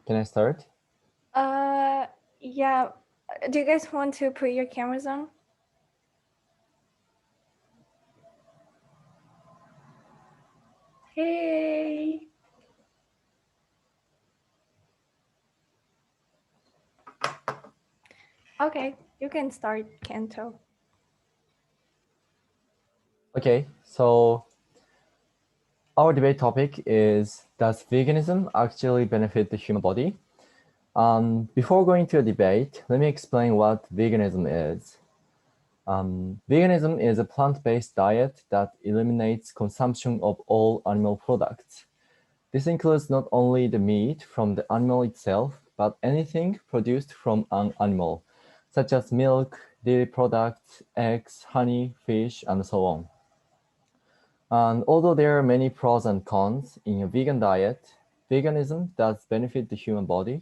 Can I start? Yeah. Do you guys want to put your cameras on? Hey. Okay, you can start, Kento. Okay, so our debate topic is, does veganism actually benefit the human body? Before going to a debate, let me explain what veganism is. Veganism is a plant-based diet that eliminates consumption of all animal products. This includes not only the meat from the animal itself, but anything produced from an animal, such as milk, dairy products, eggs, honey, fish, and so on. And although there are many pros and cons in a vegan diet, veganism does benefit the human body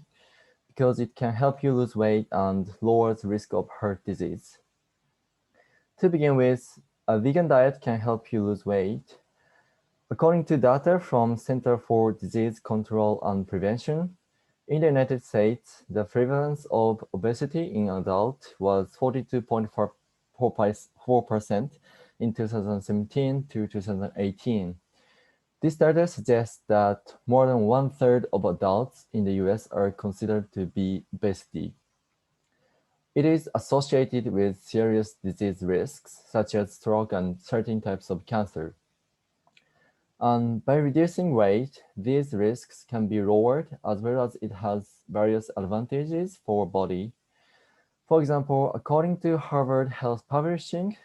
because it can help you lose weight and lowers risk of heart disease. To begin with, a vegan diet can help you lose weight. According to data from Center for Disease Control and Prevention, in the United States, the prevalence of obesity in adults was 42.4% in 2017 to 2018. This data suggests that more than one-third of adults in the US are considered to be obesity. It is associated with serious disease risks, such as stroke and certain types of cancer. And by reducing weight, these risks can be lowered, as well as it has various advantages for body. For example, according to Harvard Health Publishing,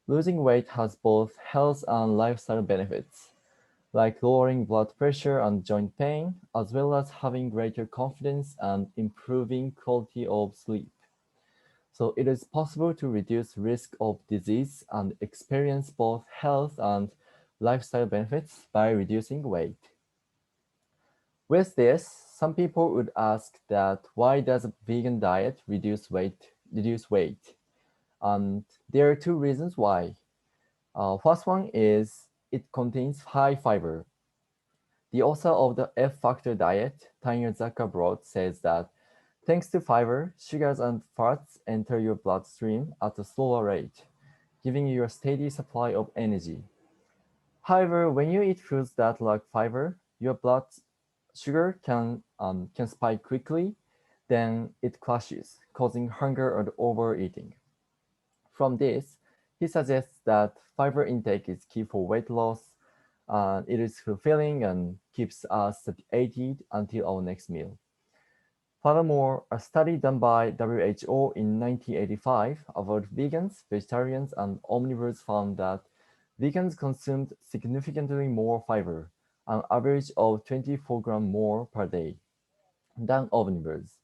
losing weight has both health and lifestyle benefits, like lowering blood pressure and joint pain, as well as having greater confidence and improving quality of sleep. So it is possible to reduce risk of disease and experience both health and lifestyle benefits by reducing weight. With this, some people would ask that why does a vegan diet reduce weight? And there are two reasons why. First one is it contains high fiber. The author of the F Factor diet, Tanya Zuckerbrot, says that thanks to fiber, sugars and fats enter your bloodstream at a slower rate, giving you a steady supply of energy. However, when you eat foods that lack fiber, your blood sugar can spike quickly, then it crashes, causing hunger and overeating. From this, he suggests that fiber intake is key for weight loss. It is fulfilling and keeps us satiated until our next meal. Furthermore, a study done by WHO in 1985 about vegans, vegetarians, and omnivores found that vegans consumed significantly more fiber, an average of 24 grams more per day, than omnivores.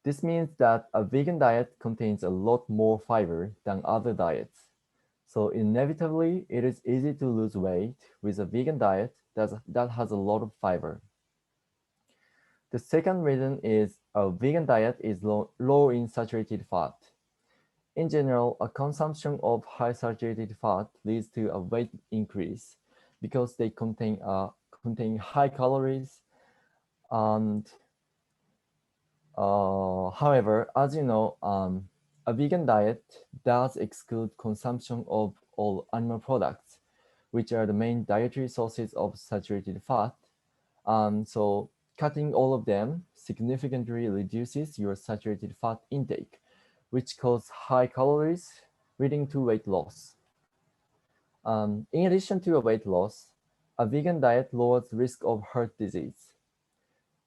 This means that a vegan diet contains a lot more fiber than other diets. So inevitably, it is easy to lose weight with a vegan diet that has a lot of fiber. The second reason is a vegan diet is low in saturated fat. In general, a consumption of high saturated fat leads to a weight increase because they contain high calories. And however, as you know, a vegan diet does exclude consumption of all animal products, which are the main dietary sources of saturated fat. So cutting all of them significantly reduces your saturated fat intake, which causes high calories, leading to weight loss. In addition to a weight loss, a vegan diet lowers risk of heart disease.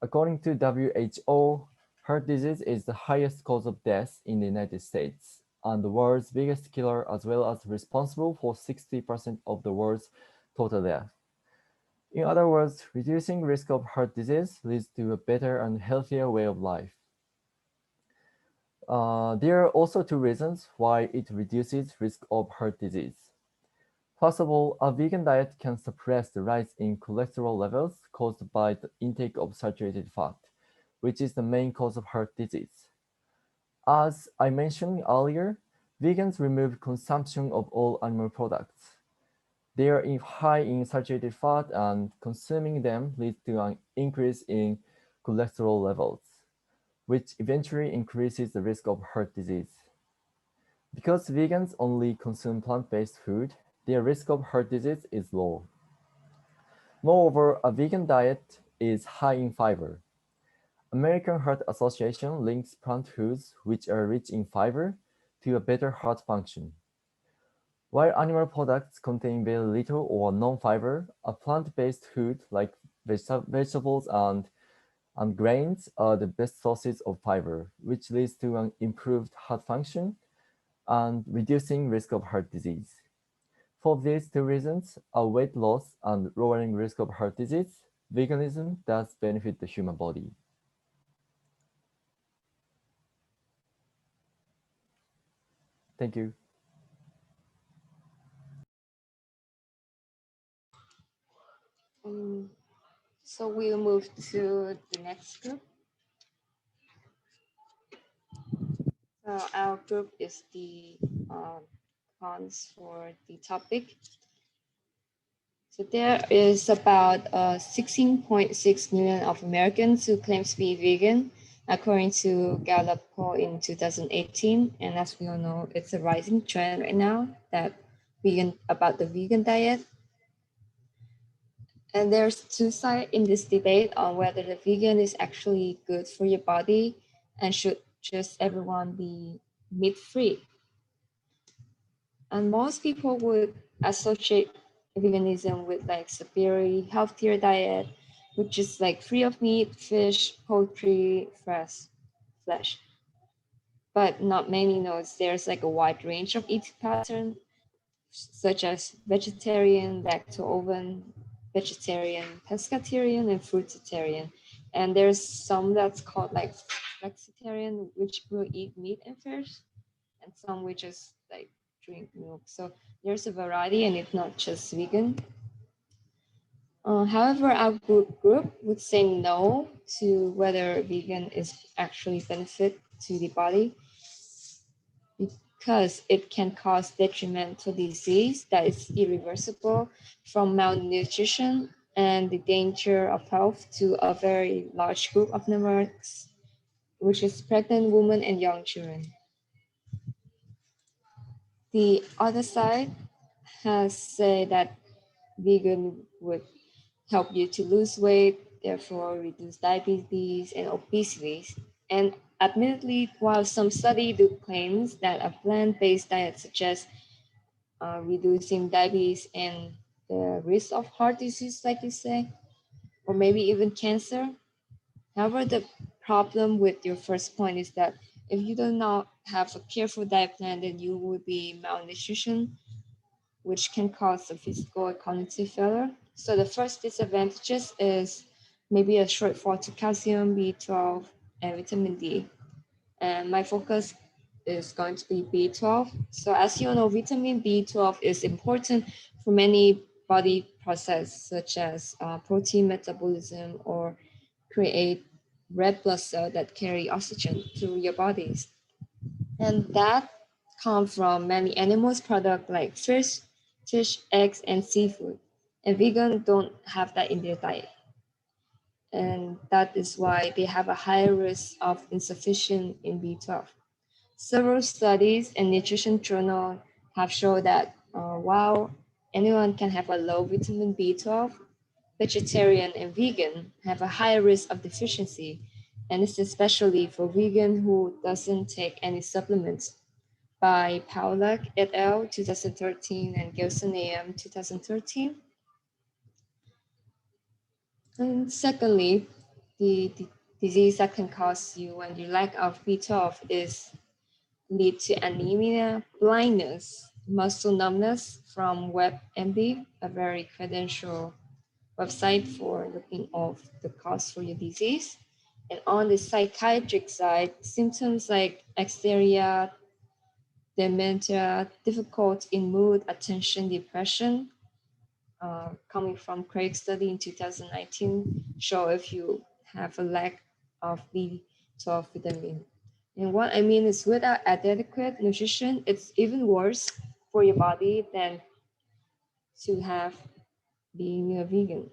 According to WHO, heart disease is the highest cause of death in the United States and the world's biggest killer, as well as responsible for 60% of the world's total death. In other words, reducing risk of heart disease leads to a better and healthier way of life. There are also two reasons why it reduces risk of heart disease. First of all, a vegan diet can suppress the rise in cholesterol levels caused by the intake of saturated fat, which is the main cause of heart disease. As I mentioned earlier, vegans remove consumption of all animal products. They are high in saturated fat, and consuming them leads to an increase in cholesterol levels, which eventually increases the risk of heart disease. Because vegans only consume plant-based food, their risk of heart disease is low. Moreover, a vegan diet is high in fiber. American Heart Association links plant foods which are rich in fiber to a better heart function. While animal products contain very little or no fiber, a plant-based food like vegetables and grains are the best sources of fiber, which leads to an improved heart function and reducing risk of heart disease. For these two reasons, a weight loss and lowering risk of heart disease, veganism does benefit the human body. Thank you. So we'll move to the next group. So our group is the cons for the topic. So there is about 16.6 million of Americans who claim to be vegan, according to Gallup poll in 2018. And as we all know, it's a rising trend right now about the vegan diet. And there's two sides in this debate on whether the vegan is actually good for your body and should just everyone be meat-free. And most people would associate veganism with like superior, healthier diet, which is like free of meat, fish, poultry, flesh. But not many knows there's like a wide range of eating pattern, such as vegetarian, lacto-ovo, vegetarian, pescatarian, and fruitarian. And there's some that's called like flexitarian, which will eat meat and fish, and some which just like drink milk. So there's a variety, and it's not just vegan. However, our group would say no to whether vegan is actually benefit to the body, because it can cause detrimental disease that is irreversible, from malnutrition and the danger of health to a very large group of numbers, which is pregnant women and young children. The other side has said that vegan would help you to lose weight, therefore reduce diabetes and obesity. And admittedly, while some study do claims that a plant-based diet suggests reducing diabetes and the risk of heart disease, like you say, or maybe even cancer. However, the problem with your first point is that if you do not have a careful diet plan, then you will be malnutrition, which can cause a physical or cognitive failure. So the first disadvantages is maybe a shortfall to calcium, B12, and vitamin D. And my focus is going to be B12. So as you know, vitamin B12 is important for many body processes, such as protein metabolism or create red blood cells that carry oxygen to your bodies. And that come from many animals product like fish, eggs, and seafood. And vegan don't have that in their diet. And that is why they have a higher risk of insufficient in B12. Several studies and nutrition journal have shown that while anyone can have a low vitamin B12, vegetarian and vegan have a higher risk of deficiency, and it's especially for vegan who doesn't take any supplements, by Paulak et al. 2013 and Gilson AM 2013. And secondly, the disease that can cause you when you lack of B12 is lead to anemia, blindness, muscle numbness from WebMD, a very credential website for looking of the cause for your disease. And on the psychiatric side, symptoms like hysteria, dementia, difficult in mood, attention, depression, coming from Craig's study in 2019, show if you have a lack of B12 vitamin. And what I mean is without adequate nutrition, it's even worse for your body than to have being a vegan.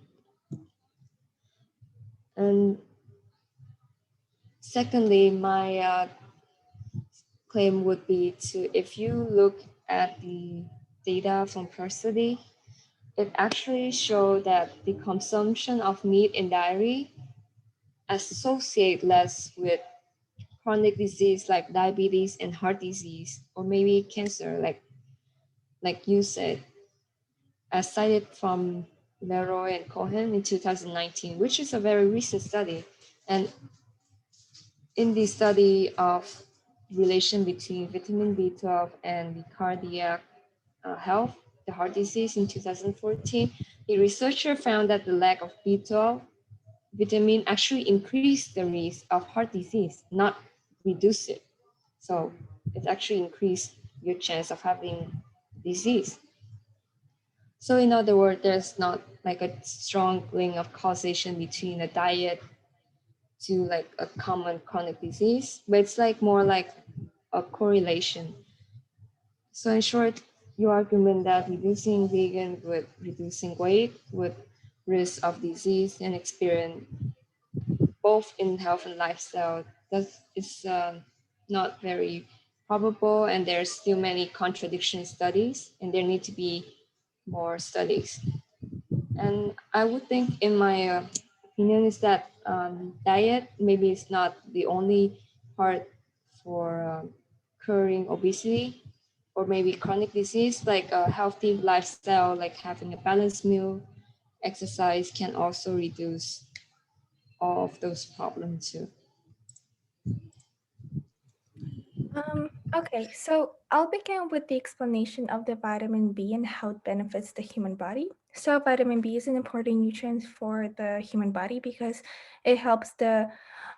And Secondly, my claim would be to, if you look at the data from per study, it actually showed that the consumption of meat and dairy associate less with chronic disease like diabetes and heart disease, or maybe cancer, like you said, as cited from Leroy and Cohen in 2019, which is a very recent study. And in the study of relation between vitamin B12 and the cardiac health, the heart disease in 2014, the researcher found that the lack of B12 vitamin actually increased the risk of heart disease, not reduce it. So it actually increased your chance of having disease. So in other words, there's not like a strong link of causation between a diet to like a common chronic disease, but it's like more like a correlation. So in short, your argument that reducing vegan with reducing weight would risk of disease and experience both in health and lifestyle, that is not very probable, and there's still many contradiction studies, and there need to be more studies. And I would think, in my opinion, is that diet maybe is not the only part for curing obesity or maybe chronic disease. Like a healthy lifestyle, like having a balanced meal, exercise can also reduce all of those problems too. Okay, so I'll begin with the explanation of the vitamin B and how it benefits the human body. So vitamin B is an important nutrient for the human body because it helps the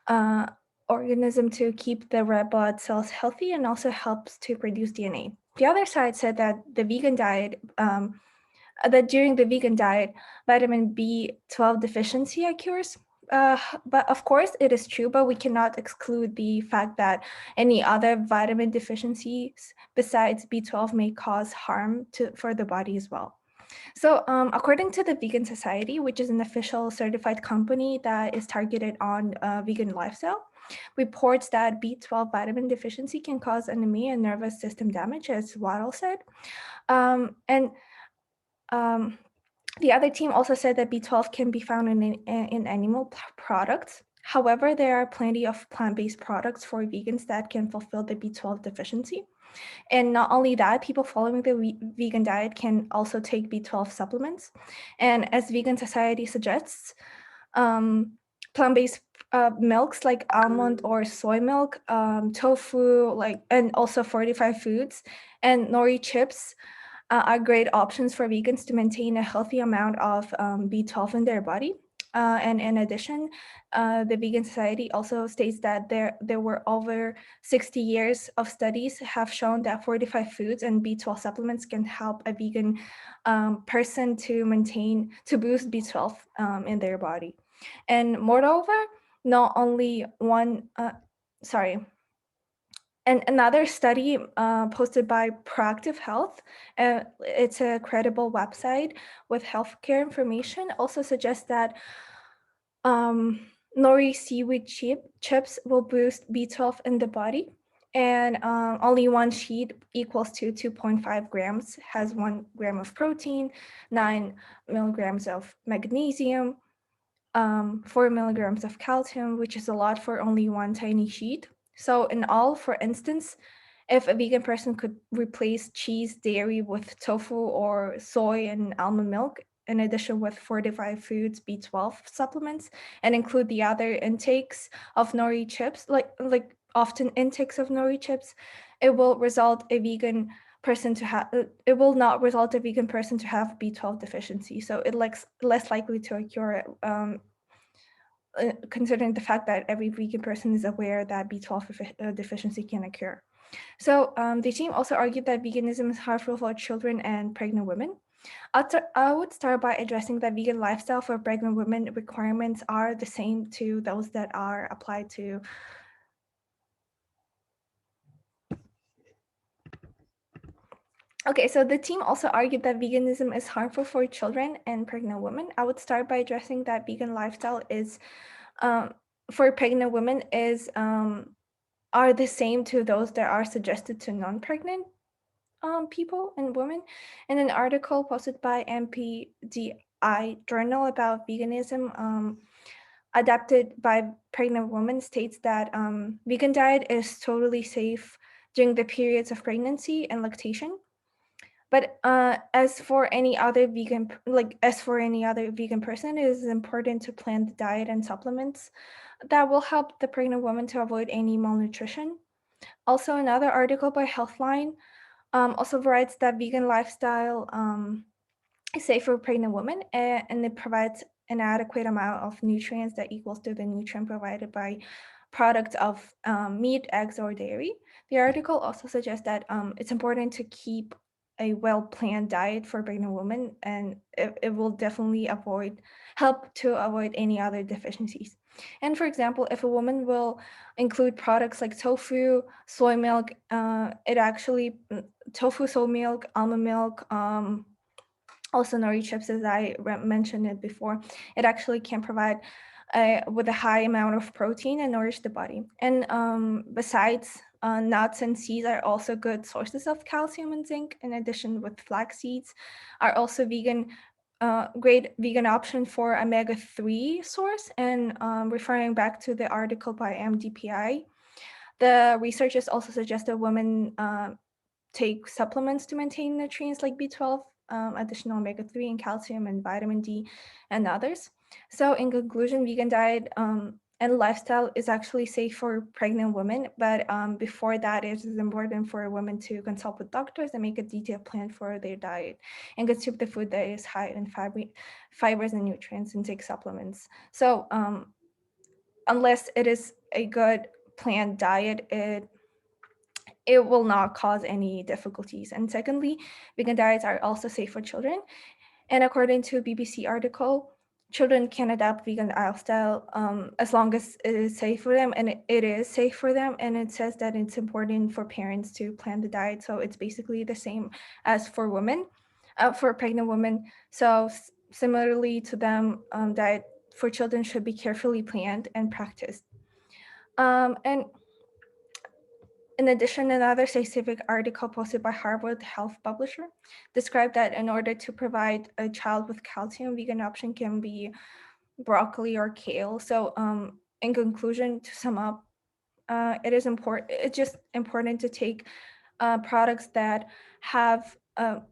uh, organism to keep the red blood cells healthy and also helps to produce DNA. The other side said that the vegan diet, that during the vegan diet, vitamin B12 deficiency occurs. But of course, it is true, but we cannot exclude the fact that any other vitamin deficiencies besides B12 may cause harm for the body as well. So according to the Vegan Society, which is an official certified company that is targeted on vegan lifestyle, reports that B12 vitamin deficiency can cause anemia and nervous system damage, as Waddle said. And the other team also said that B12 can be found in animal products. However, there are plenty of plant-based products for vegans that can fulfill the B12 deficiency. And not only that, people following the vegan diet can also take B12 supplements. And as Vegan Society suggests, plant-based milks like almond or soy milk, tofu, and also fortified foods and nori chips are great options for vegans to maintain a healthy amount of B12 in their body. And in addition, the Vegan Society also states that there were over 60 years of studies have shown that fortified foods and B12 supplements can help a vegan person to boost B12 in their body. And moreover, not only and another study posted by Proactive Health, it's a credible website with healthcare information, also suggests that nori seaweed chips will boost B12 in the body. And only one sheet equals to 2.5 grams, has 1 gram of protein, 9 milligrams of magnesium, 4 milligrams of calcium, which is a lot for only one tiny sheet. So in all, for instance, if a vegan person could replace cheese, dairy with tofu or soy and almond milk, in addition with fortified foods, B12 supplements, and include the other intakes of nori chips, like often intakes of nori chips, it will result a vegan person to have it will not result a vegan person to have B12 deficiency. So it less likely to occur, considering the fact that every vegan person is aware that B12 deficiency can occur. So the team also argued that veganism is harmful for children and pregnant women. I would start by addressing that vegan lifestyle for pregnant women requirements are the same to those that are applied to Okay, so the team also argued that veganism is harmful for children and pregnant women. I would start by addressing that vegan lifestyle is for pregnant women are the same to those that are suggested to non-pregnant people and women. In an article posted by MPDI Journal about veganism, adapted by pregnant women, states that vegan diet is totally safe during the periods of pregnancy and lactation. But as for any other vegan, person, it is important to plan the diet and supplements that will help the pregnant woman to avoid any malnutrition. Also, another article by Healthline also writes that vegan lifestyle is safe for pregnant women, and it provides an adequate amount of nutrients that equals to the nutrient provided by products of meat, eggs, or dairy. The article also suggests that it's important to keep a well-planned diet for pregnant women, and it will definitely help to avoid any other deficiencies. And for example, if a woman will include products like tofu, soy milk, tofu, soy milk, almond milk, also nori chips, as I mentioned it before, it actually can provide with a high amount of protein and nourish the body. And besides, nuts and seeds are also good sources of calcium and zinc. In addition, with flax seeds are also great vegan option for omega-3 source. And referring back to the article by MDPI, the researchers also suggest that women take supplements to maintain nutrients like B12, additional omega-3 and calcium and vitamin D and others. So in conclusion, vegan diet and lifestyle is actually safe for pregnant women, but before that, it is important for women to consult with doctors and make a detailed plan for their diet and consume the food that is high in fibers and nutrients and take supplements. So unless it is a good planned diet, it will not cause any difficulties. And secondly, vegan diets are also safe for children. And according to a BBC article, children can adapt vegan lifestyle as long as it is safe for them, and it is safe for them. And it says that it's important for parents to plan the diet. So it's basically the same as for women, for pregnant women. So similarly to them, diet for children should be carefully planned and practiced. And in addition, another scientific article posted by Harvard Health Publisher described that in order to provide a child with calcium, vegan option can be broccoli or kale. So in conclusion, to sum up, it's just important to take products that have a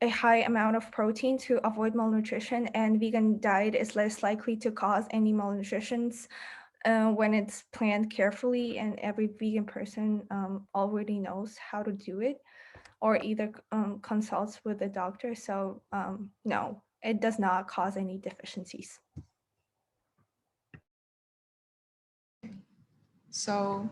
high amount of protein to avoid malnutrition, and vegan diet is less likely to cause any malnutritions when it's planned carefully, and every vegan person already knows how to do it or either consults with a doctor. So no, it does not cause any deficiencies. So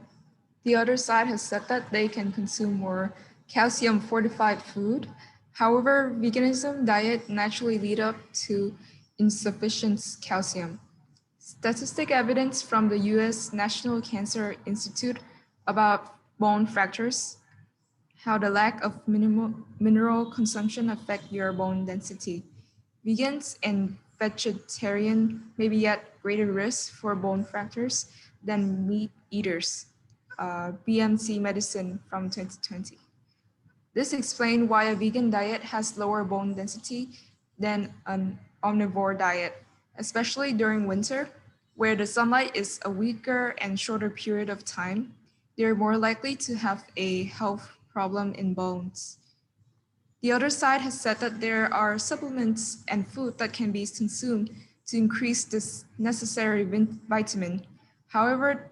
the other side has said that they can consume more calcium fortified food. However, veganism diet naturally lead up to insufficient calcium. Statistic evidence from the US National Cancer Institute about bone fractures, how the lack of mineral consumption affect your bone density. Vegans and vegetarians may be at greater risk for bone fractures than meat eaters. BMC Medicine from 2020. This explains why a vegan diet has lower bone density than an omnivore diet, especially during winter, where the sunlight is a weaker and shorter period of time. They're more likely to have a health problem in bones. The other side has said that there are supplements and food that can be consumed to increase this necessary vitamin. However,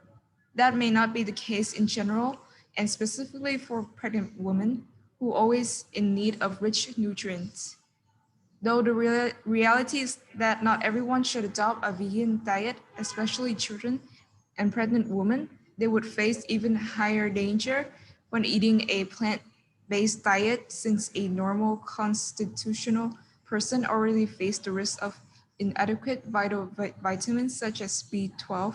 that may not be the case in general, and specifically for pregnant women who are always in need of rich nutrients. Though the reality is that not everyone should adopt a vegan diet, especially children and pregnant women, they would face even higher danger when eating a plant-based diet, since a normal constitutional person already face the risk of inadequate vital vitamins such as B12.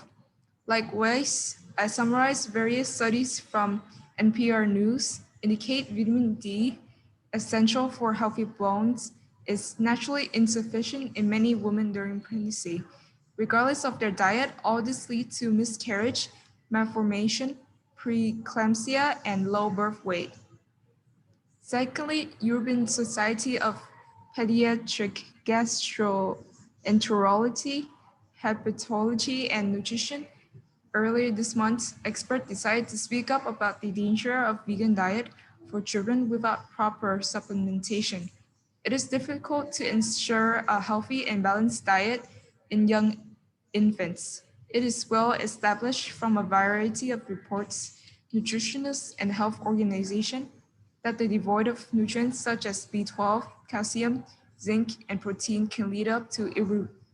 Likewise, I summarized various studies from NPR News indicate vitamin D, essential for healthy bones, is naturally insufficient in many women during pregnancy. Regardless of their diet, all this leads to miscarriage, malformation, preeclampsia, and low birth weight. Secondly, European Society of Pediatric Gastroenterology, Hepatology, and Nutrition. Earlier this month, experts decided to speak up about the danger of vegan diet for children without proper supplementation. It is difficult to ensure a healthy and balanced diet in young infants. It is well established from a variety of reports, nutritionists and health organizations, that the devoid of nutrients such as B12, calcium, zinc, and protein can lead up to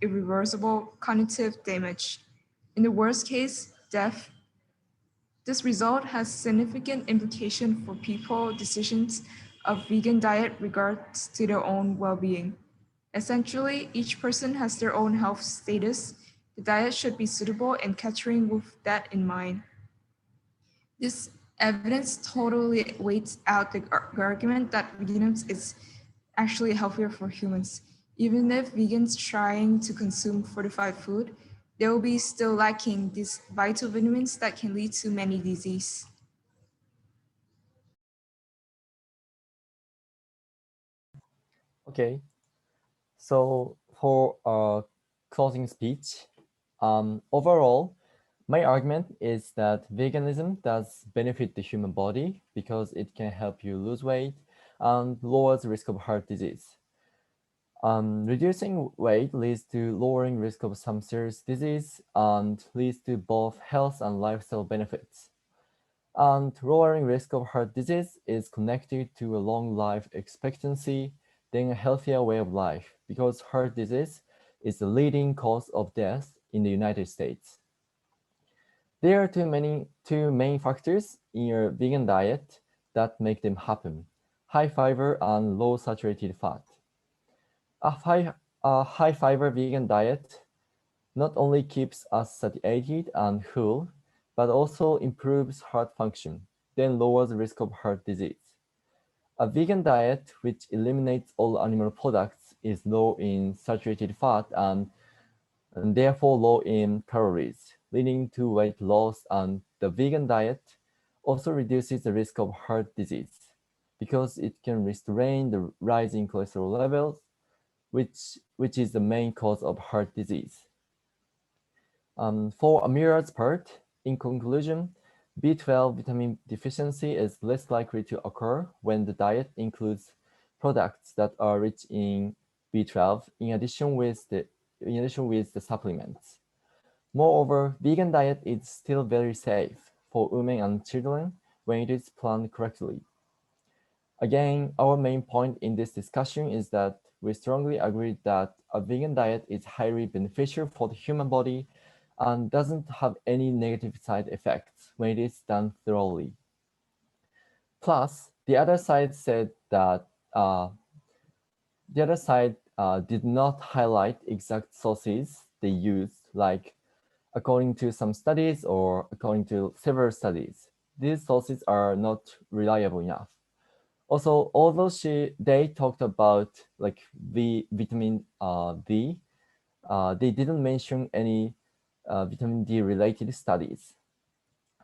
irreversible cognitive damage. In the worst case, death. This result has significant implications for people decisions of vegan diet regards to their own well-being. Essentially, each person has their own health status. The diet should be suitable and catering with that in mind. This evidence totally weights out the argument that veganism is actually healthier for humans. Even if vegans trying to consume fortified food, they will be still lacking these vital vitamins that can lead to many diseases. Okay, so for a closing speech, overall, my argument is that veganism does benefit the human body because it can help you lose weight and lowers the risk of heart disease. Reducing weight leads to lowering risk of some serious disease and leads to both health and lifestyle benefits. And lowering risk of heart disease is connected to a long life expectancy, then a healthier way of life, because heart disease is the leading cause of death in the United States. There are two main factors in your vegan diet that make them happen: high fiber and low saturated fat. A high fiber vegan diet not only keeps us satiated and full, but also improves heart function, then lowers the risk of heart disease. A vegan diet which eliminates all animal products is low in saturated fat and therefore low in calories, leading to weight loss. And the vegan diet also reduces the risk of heart disease because it can restrain the rising cholesterol levels, which is the main cause of heart disease. For Amira's part, in conclusion, B12 vitamin deficiency is less likely to occur when the diet includes products that are rich in B12 in addition with the supplements. Moreover, vegan diet is still very safe for women and children when it is planned correctly. Again, our main point in this discussion is that we strongly agree that a vegan diet is highly beneficial for the human body and doesn't have any negative side effects when it is done thoroughly. Plus, the other side said that did not highlight exact sources they used, like according to some studies or according to several studies. These sources are not reliable enough. Also, although they talked about like vitamin D, they didn't mention any vitamin D related studies.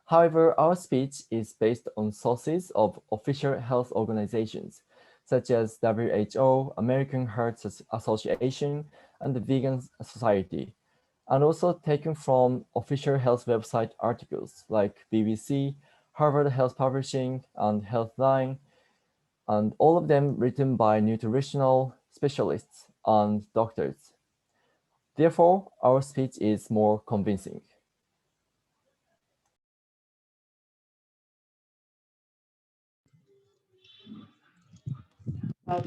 However, our speech is based on sources of official health organizations, such as WHO, American Heart Association, and the Vegan Society, and also taken from official health website articles like BBC, Harvard Health Publishing, and Healthline, and all of them written by nutritional specialists and doctors. Therefore, our speech is more convincing.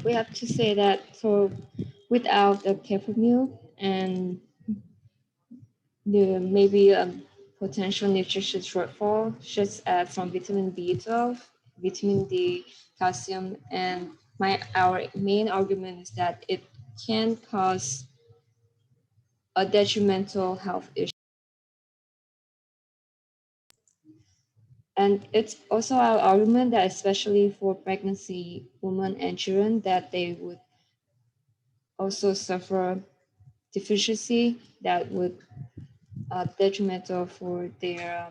We have to say that without the careful milk and the maybe potential nutrition shortfall, such as from vitamin B12, vitamin D, calcium, and our main argument is that it can cause a detrimental health issue. And it's also our argument that especially for pregnancy women and children, that they would also suffer deficiency that would detrimental for their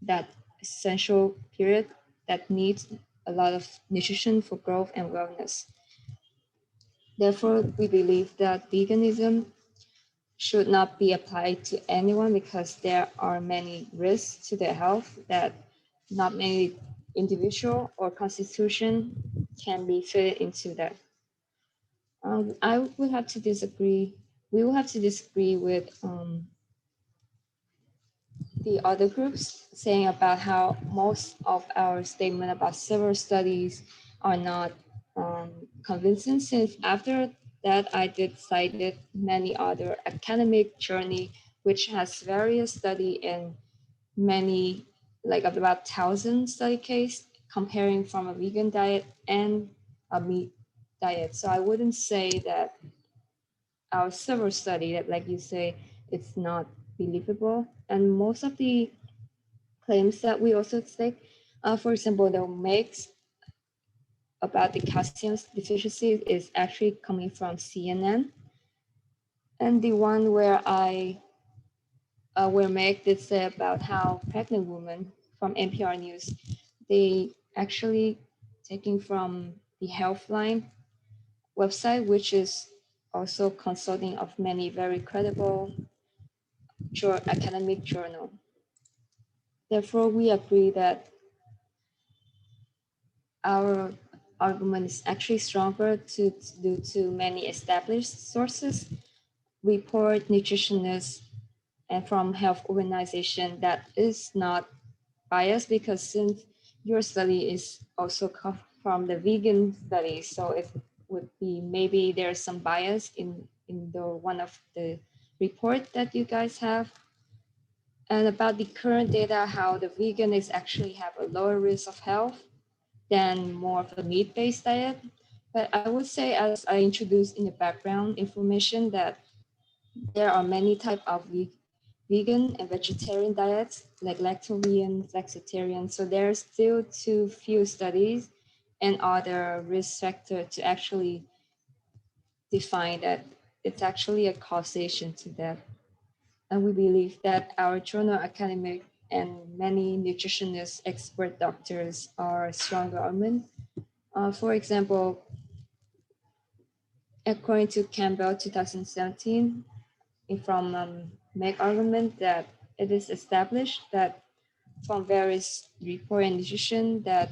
that essential period that needs a lot of nutrition for growth and wellness. Therefore, we believe that veganism should not be applied to anyone because there are many risks to their health that not many individual or constitution can be fit into that. I would have to disagree. We will have to disagree with the other groups saying about how most of our statement about several studies are not convincing, since after that I did cited many other academic journey which has various study and many like about 1,000 study case comparing from a vegan diet and a meat diet. So I wouldn't say that our several study that like you say it's not believable, and most of the claims that we also take. For example, the makes about the calcium deficiency is actually coming from CNN, and the one where where Meg did say about how pregnant women from NPR News, they actually taking from the Healthline website, which is also consulting of many very credible academic journal. Therefore, we agree that our argument is actually stronger due to many established sources, report nutritionists, and from health organization that is not biased, because since your study is also from the vegan study, so it would be maybe there's some bias in the one of the report that you guys have. And about the current data, how the vegan is actually have a lower risk of health than more of a meat-based diet. But I would say, as I introduced in the background information, that there are many types of vegan and vegetarian diets, like lactarian, flexitarian. So there's still too few studies and other risk factor to actually define that it's actually a causation to that. And we believe that our journal academic and many nutritionist expert doctors are stronger argument. For example, according to Campbell 2017, from Meg argument that it is established that from various report and nutrition that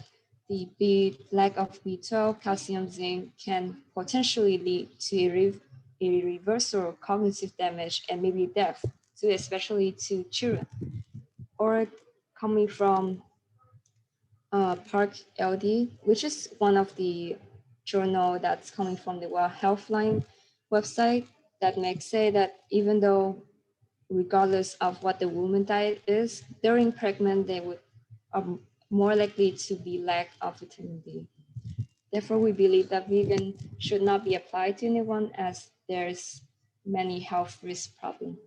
the lack of B12, calcium, zinc can potentially lead to irreversible cognitive damage and maybe death, to especially to children. Or coming from Park LD, which is one of the journal that's coming from the World Healthline website, that makes say that even though regardless of what the woman diet is, during pregnant they would are more likely to be lack of vitamin D. Therefore, we believe that vegan should not be applied to anyone as there's many health risk problems.